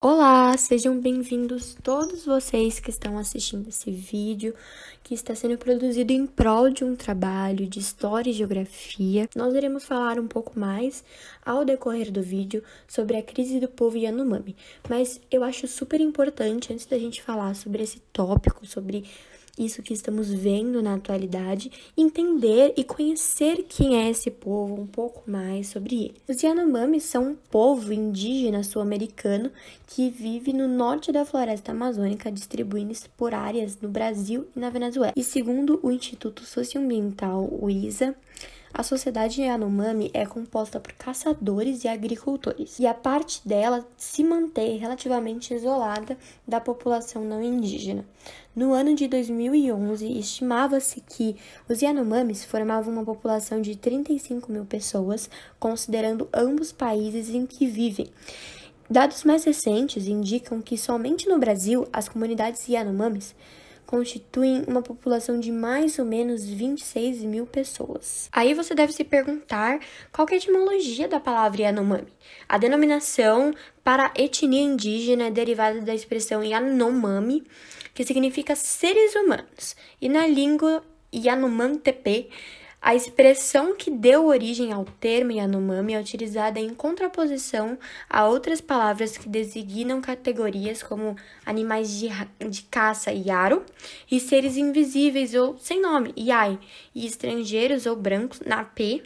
Olá, sejam bem-vindos todos vocês que estão assistindo esse vídeo, que está sendo produzido em prol de um trabalho de História e Geografia. Nós iremos falar um pouco mais ao decorrer do vídeo sobre a crise do povo Yanomami, mas eu acho super importante, antes da gente falar sobre esse tópico, sobre isso que estamos vendo na atualidade, entender e conhecer quem é esse povo, um pouco mais sobre ele. Os Yanomami são um povo indígena sul-americano que vive no norte da floresta amazônica, distribuindo-se por áreas no Brasil e na Venezuela. E segundo o Instituto Socioambiental, o ISA, a sociedade Yanomami é composta por caçadores e agricultores, e a parte dela se mantém relativamente isolada da população não indígena. No ano de 2011, estimava-se que os Yanomamis formavam uma população de 35 mil pessoas, considerando ambos países em que vivem. Dados mais recentes indicam que somente no Brasil as comunidades Yanomamis constituem uma população de mais ou menos 26 mil pessoas. Aí você deve se perguntar qual que é a etimologia da palavra Yanomami. A denominação para a etnia indígena é derivada da expressão Yanomami, que significa seres humanos, e na língua Yanomami-Tepe, a expressão que deu origem ao termo Yanomami é utilizada em contraposição a outras palavras que designam categorias como animais de caça, Yaro, e seres invisíveis ou sem nome, Yai, e estrangeiros ou brancos, Napê,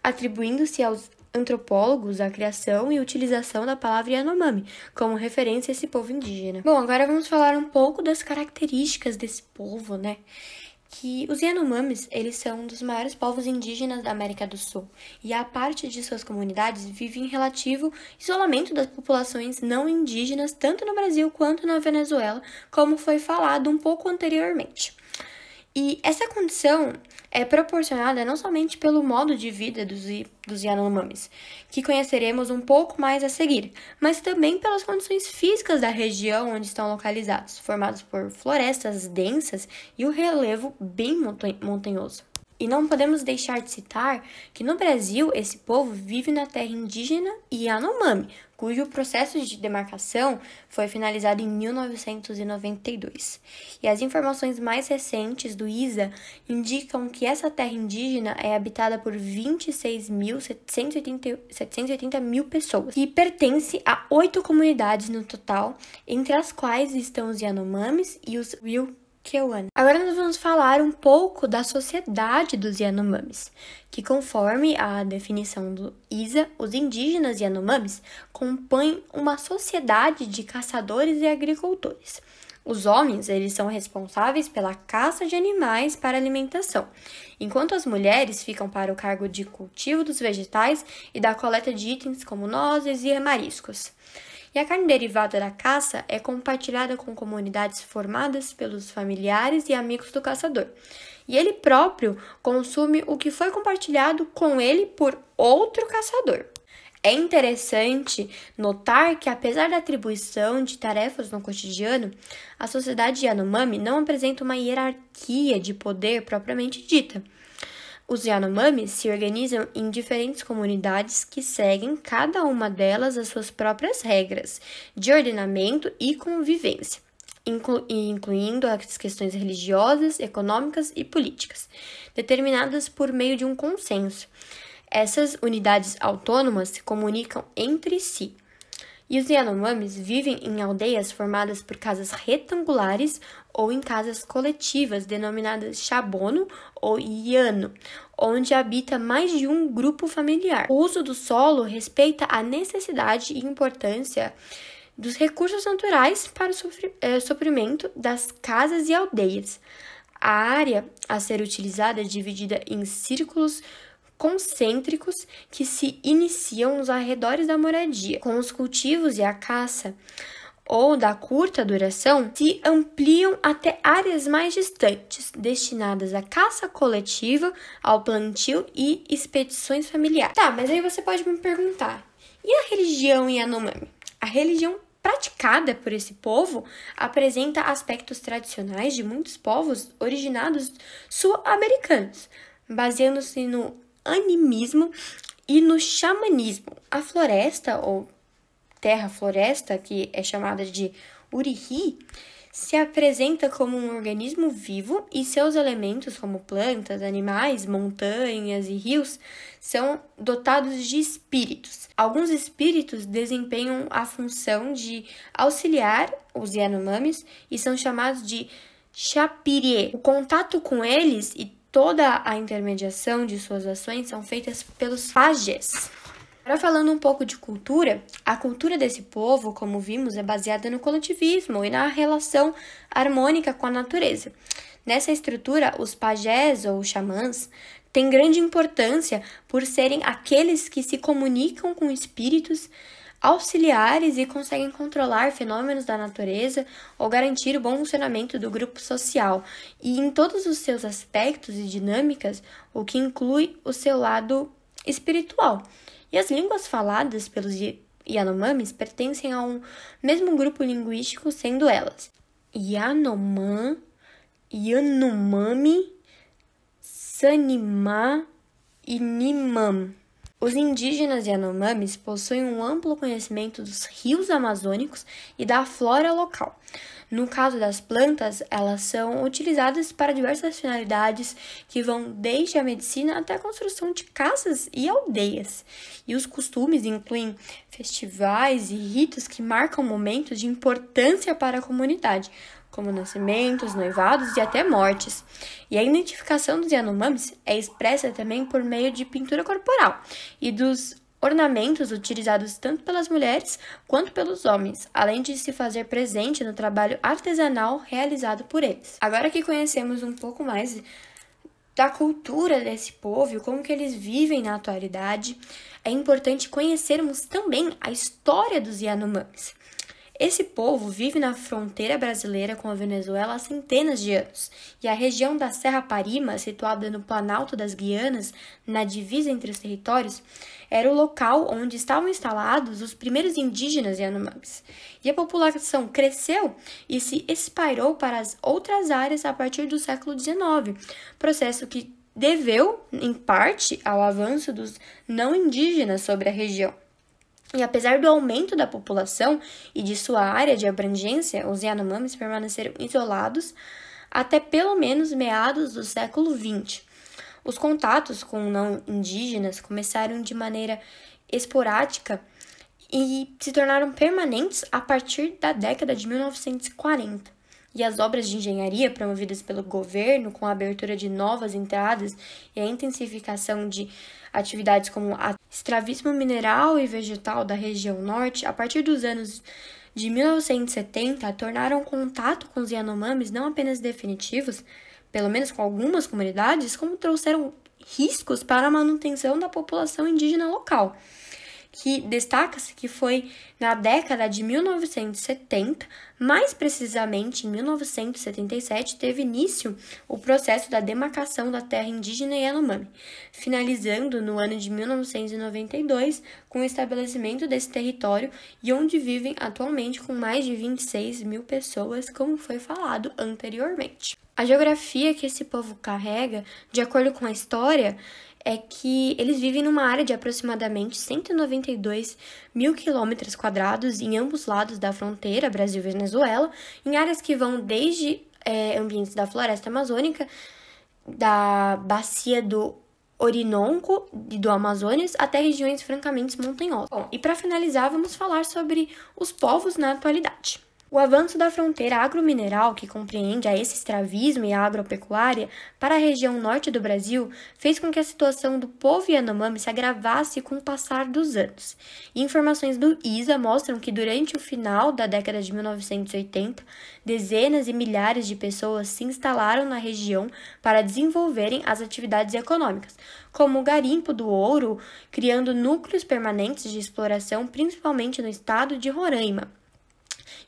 atribuindo-se aos antropólogos a criação e utilização da palavra Yanomami como referência a esse povo indígena. Bom, agora vamos falar um pouco das características desse povo, né? Que os Yanomamis, eles são um dos maiores povos indígenas da América do Sul, e a parte de suas comunidades vive em relativo isolamento das populações não indígenas, tanto no Brasil quanto na Venezuela, como foi falado um pouco anteriormente. E essa condição é proporcionada não somente pelo modo de vida dos Yanomamis, que conheceremos um pouco mais a seguir, mas também pelas condições físicas da região onde estão localizados, formados por florestas densas e o relevo bem montanhoso. E não podemos deixar de citar que no Brasil esse povo vive na terra indígena Yanomami, cujo processo de demarcação foi finalizado em 1992. E as informações mais recentes do ISA indicam que essa terra indígena é habitada por 26.780 mil pessoas e pertence a 8 comunidades no total, entre as quais estão os Yanomamis e os Agora nós vamos falar um pouco da sociedade dos Yanomamis, que conforme a definição do ISA, os indígenas Yanomamis compõem uma sociedade de caçadores e agricultores. Os homens, eles são responsáveis pela caça de animais para alimentação, enquanto as mulheres ficam para o cargo de cultivo dos vegetais e da coleta de itens como nozes e mariscos. E a carne derivada da caça é compartilhada com comunidades formadas pelos familiares e amigos do caçador. E ele próprio consome o que foi compartilhado com ele por outro caçador. É interessante notar que, apesar da atribuição de tarefas no cotidiano, a sociedade Yanomami não apresenta uma hierarquia de poder propriamente dita. Os Yanomamis se organizam em diferentes comunidades que seguem, cada uma delas, as suas próprias regras de ordenamento e convivência, incluindo as questões religiosas, econômicas e políticas, determinadas por meio de um consenso. Essas unidades autônomas se comunicam entre si. E os Yanomamis vivem em aldeias formadas por casas retangulares ou em casas coletivas, denominadas Chabono ou Yano, onde habita mais de um grupo familiar. O uso do solo respeita a necessidade e importância dos recursos naturais para o suprimento das casas e aldeias. A área a ser utilizada é dividida em círculos concêntricos que se iniciam nos arredores da moradia, com os cultivos e a caça, ou da curta duração, se ampliam até áreas mais distantes, destinadas à caça coletiva, ao plantio e expedições familiares. Tá, mas aí você pode me perguntar, e a religião Yanomami? A religião praticada por esse povo apresenta aspectos tradicionais de muitos povos originados sul-americanos, baseando-se no animismo e no xamanismo. A floresta, ou terra-floresta, que é chamada de Urihi, se apresenta como um organismo vivo e seus elementos, como plantas, animais, montanhas e rios, são dotados de espíritos. Alguns espíritos desempenham a função de auxiliar os Yanomamis e são chamados de Chapirie. O contato com eles e toda a intermediação de suas ações são feitas pelos pajés. Agora falando um pouco de cultura, a cultura desse povo, como vimos, é baseada no coletivismo e na relação harmônica com a natureza. Nessa estrutura, os pajés ou xamãs têm grande importância por serem aqueles que se comunicam com espíritos auxiliares e conseguem controlar fenômenos da natureza ou garantir o bom funcionamento do grupo social, e em todos os seus aspectos e dinâmicas, o que inclui o seu lado espiritual. E as línguas faladas pelos Yanomamis pertencem a um mesmo grupo linguístico, sendo elas Yanomami, Sanimá e Nimam. Os indígenas Yanomamis possuem um amplo conhecimento dos rios amazônicos e da flora local. No caso das plantas, elas são utilizadas para diversas finalidades que vão desde a medicina até a construção de casas e aldeias. E os costumes incluem festivais e ritos que marcam momentos de importância para a comunidade, como nascimentos, noivados e até mortes. E a identificação dos Yanomamis é expressa também por meio de pintura corporal e dos ornamentos utilizados tanto pelas mulheres quanto pelos homens, além de se fazer presente no trabalho artesanal realizado por eles. Agora que conhecemos um pouco mais da cultura desse povo e como que eles vivem na atualidade, é importante conhecermos também a história dos Yanomamis. Esse povo vive na fronteira brasileira com a Venezuela há centenas de anos, e a região da Serra Parima, situada no Planalto das Guianas, na divisa entre os territórios, era o local onde estavam instalados os primeiros indígenas Yanomamis. E a população cresceu e se espalhou para as outras áreas a partir do século XIX, processo que deveu, em parte, ao avanço dos não indígenas sobre a região. E apesar do aumento da população e de sua área de abrangência, os Yanomamis permaneceram isolados até pelo menos meados do século XX. Os contatos com não indígenas começaram de maneira esporádica e se tornaram permanentes a partir da década de 1940. E as obras de engenharia promovidas pelo governo, com a abertura de novas entradas e a intensificação de atividades como o extravismo mineral e vegetal da região norte, a partir dos anos de 1970, tornaram o contato com os Yanomamis não apenas definitivos, pelo menos com algumas comunidades, como trouxeram riscos para a manutenção da população indígena local, que destaca-se que foi na década de 1970, mais precisamente em 1977, teve início o processo da demarcação da terra indígena Yanomami, finalizando no ano de 1992 com o estabelecimento desse território e onde vivem atualmente com mais de 26 mil pessoas, como foi falado anteriormente. A geografia que esse povo carrega, de acordo com a história, é que eles vivem numa área de aproximadamente 192 mil quilômetros quadrados em ambos lados da fronteira Brasil-Venezuela, em áreas que vão desde ambientes da floresta amazônica, da bacia do Orinoco e do Amazonas, até regiões francamente montanhosas. Bom, e para finalizar, vamos falar sobre os povos na atualidade. O avanço da fronteira agromineral, que compreende a esse extravismo e a agropecuária, para a região norte do Brasil, fez com que a situação do povo Yanomami se agravasse com o passar dos anos. E informações do ISA mostram que durante o final da década de 1980, dezenas e milhares de pessoas se instalaram na região para desenvolverem as atividades econômicas, como o garimpo do ouro, criando núcleos permanentes de exploração, principalmente no estado de Roraima.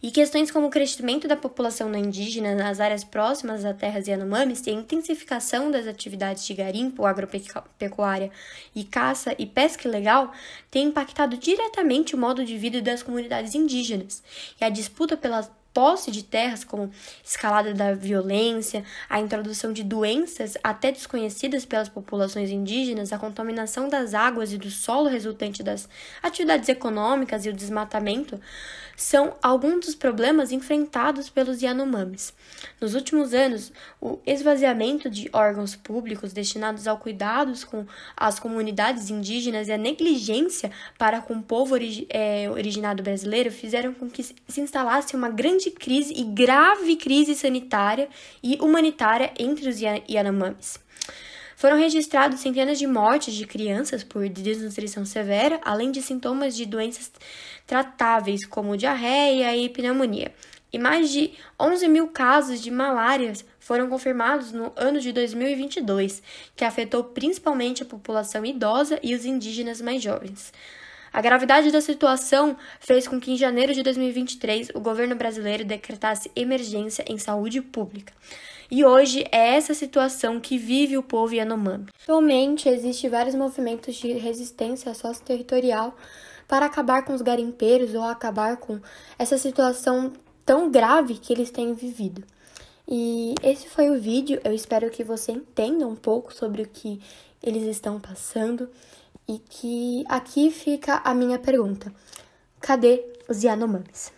E questões como o crescimento da população não indígena nas áreas próximas a terras Yanomamis e a intensificação das atividades de garimpo, agropecuária e caça e pesca ilegal têm impactado diretamente o modo de vida das comunidades indígenas. E a disputa pela posse de terras, como escalada da violência, a introdução de doenças até desconhecidas pelas populações indígenas, a contaminação das águas e do solo resultante das atividades econômicas e o desmatamento, são alguns dos problemas enfrentados pelos Yanomamis. Nos últimos anos, o esvaziamento de órgãos públicos destinados ao cuidados com as comunidades indígenas e a negligência para com o povo originário brasileiro fizeram com que se instalasse uma grande crise e grave crise sanitária e humanitária entre os Yanomamis. Foram registrados centenas de mortes de crianças por desnutrição severa, além de sintomas de doenças tratáveis, como diarreia e pneumonia. E mais de 11 mil casos de malária foram confirmados no ano de 2022, que afetou principalmente a população idosa e os indígenas mais jovens. A gravidade da situação fez com que, em janeiro de 2023, o governo brasileiro decretasse emergência em saúde pública. E hoje é essa situação que vive o povo Yanomami. Atualmente, existem vários movimentos de resistência socioterritorial para acabar com os garimpeiros ou acabar com essa situação tão grave que eles têm vivido. E esse foi o vídeo. Eu espero que você entenda um pouco sobre o que eles estão passando. E que aqui fica a minha pergunta: cadê os Yanomamis?